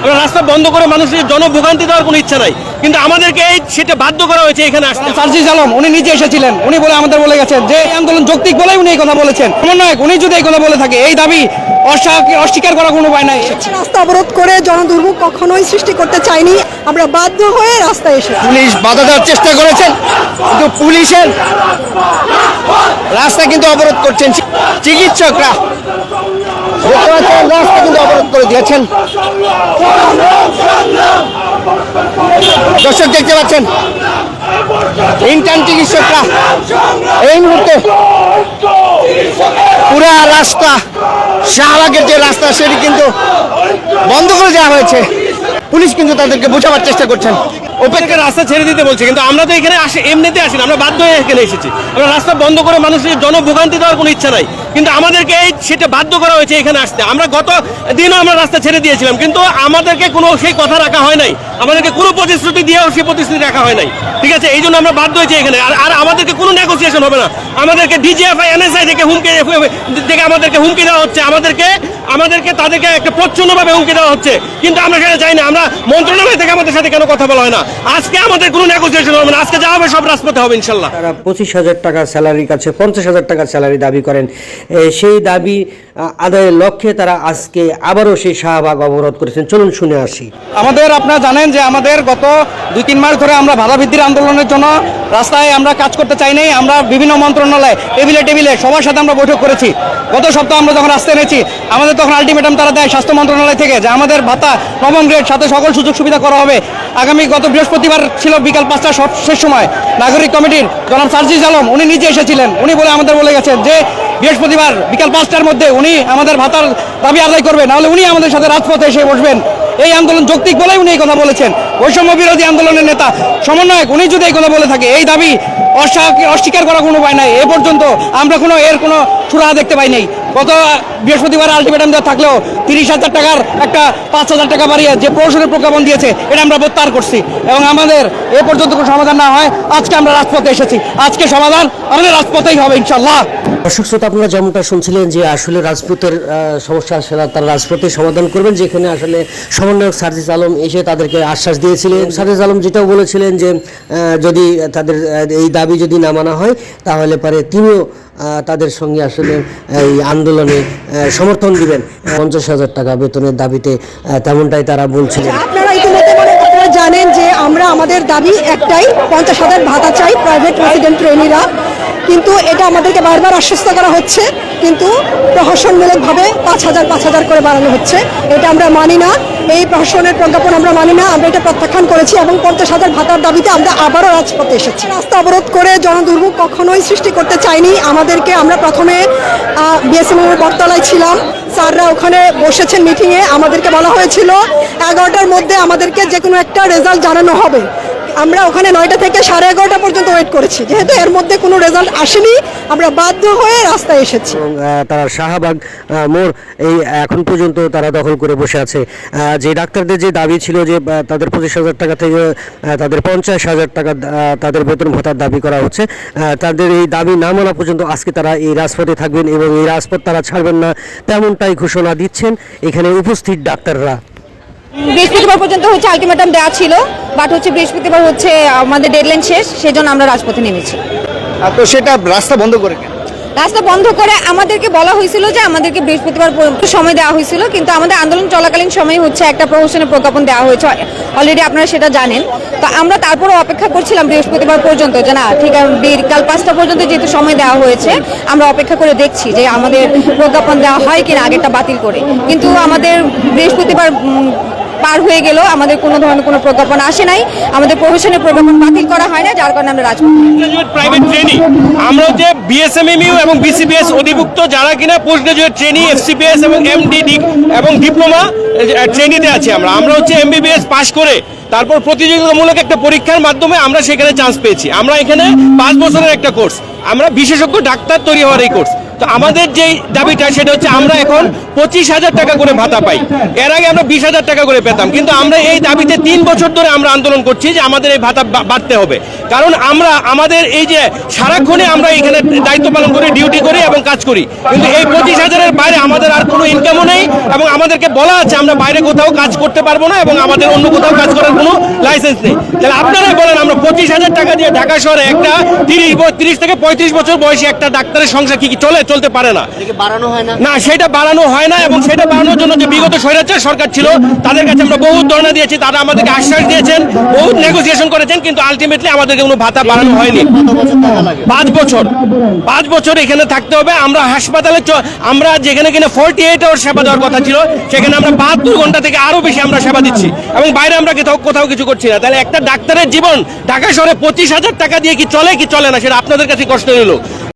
আমরা রাস্তা বন্ধ করে মানুষের জনভোগান্তি দেওয়ার কোনো ইচ্ছা নাই, কিন্তু আমাদেরকে সেটা বাধ্য করা হয়েছে এখানে আসতে। সার্জিস আলম উনি নিজে এসেছিলেন, উনি বলে আমাদের বলে গেছেন যে এই আন্দোলন যৌক্তিক বলেই উনি এই কথা বলেছেন। সমন্বয়ক উনি যদি এই কথা বলে থাকে, এই দাবি অস্বীকার করার কোনো উপায় নাই। রাস্তা অবরোধ করে জনদুর্ভোগ কখনোই সৃষ্টি করতে চাইনি, আমরা বাধ্য হয়ে রাস্তায় এসেছি। পুলিশ বাধা দেওয়ার চেষ্টা করেছেন, কিন্তু পুলিশের রাস্তা কিন্তু অবরোধ করছেন চিকিৎসকরা, রাস্তা কিন্তু অবরোধ করে দিয়েছেন। দর্শক দেখতে পাচ্ছেন ইন্টার্ন চিকিৎসকরা এই মুহূর্তে পুরা রাস্তা, শাহবাগের যে রাস্তা সেটি কিন্তু বন্ধ করে দেওয়া হয়েছে। পুলিশ কিন্তু তাদেরকে বোঝাবার চেষ্টা করছেন, ওপেনকে রাস্তা ছেড়ে দিতে বলছে, কিন্তু আমরা তো এখানে এমনিতে আসি না, আমরা বাধ্য হয়ে এখানে এসেছি। আমরা রাস্তা বন্ধ করে মানুষের জনভোগান্তি দেওয়ার কোনো ইচ্ছা নাই, কিন্তু আমাদেরকে সেটা বাধ্য করা হয়েছে এখানে আসতে। আমরা গত দিনও আমরা রাস্তা ছেড়ে দিয়েছিলাম, কিন্তু আমাদেরকে কোনো সেই কথা রাখা হয় নাই, আমাদেরকে কোনো প্রতিশ্রুতি দিয়েও সেই প্রতিশ্রুতি রাখা হয় নাই। ঠিক আছে, এই জন্য আমরা বাধ্য হয়েছি এখানে। আর আমাদেরকে কোনো নেগোসিয়েশন হবে না, আমাদেরকে ডিজিএফআই এনএসআই থেকে আমাদেরকে হুমকি দেওয়া হচ্ছে, আমাদেরকে তাদেরকে একটা প্রচ্ছন্নভাবে হুমকি দেওয়া হচ্ছে, কিন্তু আমরা সেটা চাই না। আমরা মন্ত্রণালয় থেকে আমাদের সাথে কেন কথা বলা হয় না? আজকে আমাদের কোনো নেগোসিয়েশন হবে না, আজকে যা হবে সব রাজপথে হবে ইনশাল্লাহ। তারা 25,000 টাকা স্যালারির কাছে 50,000 টাকা স্যালারি দাবি করেন। সেই দাবি আদায়ের লক্ষ্যে তারা আজকে আবারও সেই শাহবাগ অবরোধ করেছেন। চলুন শুনে আসি। আপনারা জানেন যে আমাদের গত 2-3 মাস ধরে আমরা বাধা বৃদ্ধির আন্দোলনের জন্য রাস্তায় আমরা কাজ করতে চাই নাই। আমরা বিভিন্ন মন্ত্রণালয় টেবিলে সবার সাথে আমরা বৈঠক করেছি। গত সপ্তাহে আমরা যখন রাস্তায় এনেছি, আমাদের তখন আলটিমেটাম তারা দেয় স্বাস্থ্য মন্ত্রণালয় থেকে যে আমাদের ভাতা 9ম গ্রেড সাথে সকল সুযোগ সুবিধা করা হবে। গত বৃহস্পতিবার ছিল বিকাল 5টা সব শেষ সময়, নাগরিক কমিটির জনাব সার্জিস আলম উনি নিজে এসেছিলেন, উনি বলে আমাদের বলে গেছেন যে বৃহস্পতিবার বিকাল 5টার মধ্যে উনি আমাদের ভাতার দাবি আদায় করবেন, নাহলে উনি আমাদের সাথে রাজপথে এসে বসবেন। এই আন্দোলন যৌক্তিক বলেই উনি এই কথা বলেছেন। বৈষম্য বিরোধী আন্দোলনের নেতা সমন্বয়ক উনি যদি এই কথা বলে থাকে, এই দাবি অস্বীকার করার কোনো উপায় নাই। এ পর্যন্ত আমরা এর কোনো সুরাহা দেখতে পাই নাই। গত বৃহস্পতিবার আলটিমেটাম দেওয়া থাকলেও 30,000 টাকার একটা 5,000 টাকা বাড়িয়ে যে প্রহসনের প্রজ্ঞাপন দিয়েছে, এটা আমরা প্রত্যাহার করছি এবং আমাদের এ পর্যন্ত কোনো সমাধান না হয় আজকে আমরা রাজপথে এসেছি। আজকে সমাধান আমাদের রাজপথেই হবে ইনশাল্লাহ। দর্শক শ্রোতা, আপনারা যেমনটা শুনছিলেন যে আসলে রাজপথের সমস্যা সেটা তারা রাজপথে সমাধান করবেন, যেখানে আসলে সমন্বয়ক সার্জিস আলম এসে তাদেরকে আশ্বাস দিয়েছিলেন। সার্জিস আলম যেটাও বলেছিলেন যে যদি তাদের এই দাবি যদি না মানা হয়, তাহলে পরে তিনিও তাদের সঙ্গে আসলে এই আন্দোলনে সমর্থন দিবেন। 50,000 টাকা বেতনের দাবিতে তেমনটাই তারা বলছিলেন। আপনারা ইতিমধ্যে আপনারা জানেন যে আমরা আমাদের দাবি একটাই, 50,000 ভাতা চাই প্রাইভেট রেসিডেন্ট ট্রেনিরা, কিন্তু এটা আমাদেরকে বারবার আশ্বস্ত করা হচ্ছে, কিন্তু প্রহসনমূলকভাবে 5,000 করে বাড়ানো হচ্ছে। এটা আমরা মানি না, এই প্রহসনের প্রজ্ঞাপন আমরা মানি না, আমরা এটা প্রত্যাখ্যান করেছি এবং 50,000 ভাতার দাবিতে আমরা আবারও রাজপথে এসেছি। রাস্তা অবরোধ করে জনদুর্ভোগ কখনোই সৃষ্টি করতে চাইনি। আমরা প্রথমে বিএসএমএর বটতলায় ছিলাম, স্যাররা ওখানে বসেছেন মিটিংয়ে, আমাদেরকে বলা হয়েছিল 11টার মধ্যে আমাদেরকে যে কোনো একটা রেজাল্ট জানানো হবে। আমরা ওখানে 9টা থেকে 11:30 পর্যন্ত ওয়েট করেছি, যেহেতু এর মধ্যে কোনো রেজাল্ট আসেনি আমরা বাধ্য হয়ে রাস্তায় এসেছি। তারা শাহবাগ মোড় এই এখন পর্যন্ত তারা দখল করে বসে আছে। যে ডাক্তারদের যে দাবি ছিল যে তাদের 25,000 টাকা থেকে তাদের 50,000 টাকা তাদের বেতন ভাতার দাবি করা হচ্ছে, তাদের এই দাবি না মানা পর্যন্ত আজকে তারা এই রাজপথে থাকবেন এবং এই রাজপথ তারা ছাড়বেন না, তেমনটাই ঘোষণা দিচ্ছেন এখানে উপস্থিত ডাক্তাররা। বৃহস্পতিবার পর্যন্ত আলটিমেটাম দেওয়া ছিল, বাট বৃহস্পতিবার আমাদের ডেডলাইন শেষ, সেজন্য আমরা রাজপথে নেমেছি। তো সেটা রাস্তা বন্ধ করে রাস্তা বন্ধ করে আমাদেরকে বলা হয়েছিল যে আমাদেরকে বৃহস্পতিবার পর্যন্ত সময় দেওয়া হয়েছিল, কিন্তু আমাদের আন্দোলন চলাকালীন সময় একটা প্রহসনের প্রজ্ঞাপন দেওয়া হয়েছে অলরেডি, আপনারা সেটা জানেন। তো আমরা তারপরে অপেক্ষা করছিলাম বৃহস্পতিবার পর্যন্ত যে না ঠিক বিকাল 5টা পর্যন্ত যেহেতু সময় দেওয়া হয়েছে, আমরা অপেক্ষা করে দেখছি যে আমাদের প্রজ্ঞাপন দেওয়া হয় কিনা আগেরটা বাতিল করে। কিন্তু আমাদের বৃহস্পতিবার পার হয়ে গেল, আমাদের কোনো ধরনের কোনো প্রজ্ঞাপন আসে নাই, আমাদের প্রফেশনের প্রজ্ঞাপন বাতিল করা হয় না, যার কারণে আমরা প্রাইভেট ট্রেনিং আমরা যে বিএসএমএমইউ এবং বিসিবিএস অধিভুক্ত যারা কিনা পোস্ট গ্রাজুয়েট ট্রেনি, এফসিপিএস এবং এমডি এবং ডিপ্লোমা ট্রেনিতে আছি। আমরা এমবিবিএস পাশ করে তারপর প্রতিযোগিতামূলক একটা পরীক্ষার মাধ্যমে আমরা সেখানে চান্স পেয়েছি। আমরা এখানে 5 বছরের একটা কোর্স, আমরা বিশেষজ্ঞ ডাক্তার তৈরি হওয়ার এই কোর্স। তো আমাদের যে দাবিটা সেটা হচ্ছে আমরা এখন 25,000 টাকা করে ভাতা পাই। এর আগে আমরা 20,000 টাকা করে পেতাম, কিন্তু আমরা এই দাবিতে 3 বছর ধরে আমরা আন্দোলন করছি যে আমাদের এই ভাতা বাড়তে হবে। কারণ আমরা আমাদের এই যে সারাক্ষণে আমরা এখানে দায়িত্ব পালন করি, ডিউটি করি এবং কাজ করি, কিন্তু এই 25,000-এর বাইরে আমাদের আর কোনো ইনকামও নেই এবং আমাদেরকে বলা আছে আমরা বাইরে কোথাও কাজ করতে পারবো না এবং আমাদের অন্য কোথাও কাজ করার কোনো লাইসেন্স নেই। তাহলে আপনারাই বলেন আমরা 25,000 টাকা দিয়ে ঢাকা শহরে একটা 30 থেকে 35 বছর বয়সী একটা ডাক্তারের সংসার কি চলতে পারে না? না, সেটা বাড়ানো হয় না এবং সেটা বাড়ানোর জন্য যে বিগত স্বৈরাচার সরকার ছিল তাদের কাছে আমরা বহুত ধরনা দিয়েছি, তারা আমাদেরকে আশ্বাস দিয়েছেন, বহুত নেগোসিয়েশন করেছেন, কিন্তু আলটিমেটলি আমাদেরকে কোনো ভাতা বাড়ানো হয়নি। 5 বছর এখানে থাকতে হবে। আমরা হাসপাতালে আমরা যেখানে কিনা 48 আওয়ার সেবা দেওয়ার কথা ছিল সেখানে আমরা 72 ঘন্টা থেকে আরো বেশি আমরা সেবা দিচ্ছি এবং বাইরে আমরা কোথাও কিছু করছি না। তাহলে একটা ডাক্তারের জীবন ঢাকা শহরে 25,000 টাকা দিয়ে কি চলে না সেটা আপনাদের কাছে কষ্ট হলো।